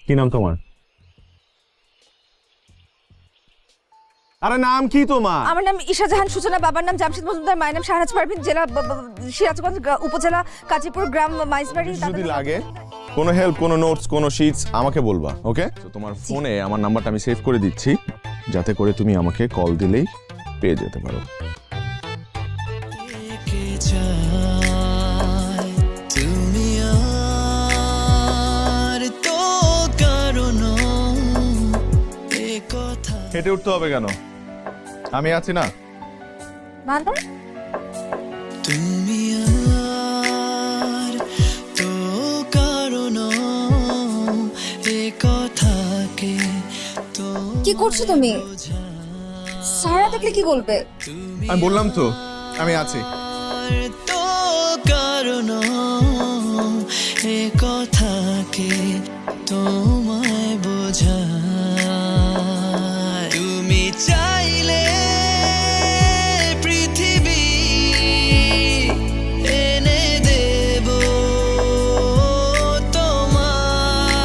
কি নাম তোমার? আরে নাম কি তোমার? আমার নাম ঈশা জাহান সূচনা, বাবার নাম জামশেদ মজুমদার, মায়ের নাম শাহনাজ পারভিন, জেলা সিরাজগঞ্জ, উপজেলা কাজীপুর, গ্রাম মাইজবাড়ি। যদি লাগে কোনো হেল্প, কোনো নোটস, কোনো শিটস আমাকে বলবা, ওকে? তো তোমার ফোনে আমার নাম্বারটা আমি সেভ করে দিচ্ছি, যাতে করে তুমি আমাকে কল দিলেই পেয়ে যেতে পারো। হেঁটে উঠতে হবে কেন? আমি আছি না? ভালো। তুমি আর তো কারণ এ কথাকে তো কি করছো তুমি? সারা দেখলে কি বলবে? আমি বললাম তো আমি আছি। তো কারণ এ কথাকে তোমায় বোঝা তুমি চাইলে পৃথিবী এনে দেব তোমায়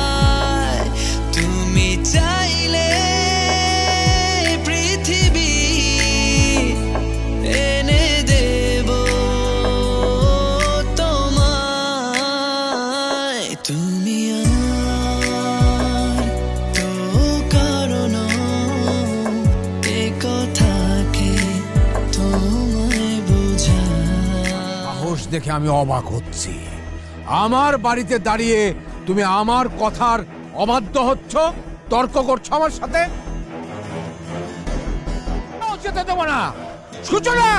তুমি চাইলে পৃথিবী এনে দেব তোমায় তুমি আর তো কারণ এ কথাকে তোমায় বোঝা সাহস দেখে আমি অবাক হচ্ছি। আমার বাড়িতে দাঁড়িয়ে তুমি আমার কথার অবাধ্য হচ্ছ, তর্ক করছো আমার সাথে। যেতে দেবো না সূচনা।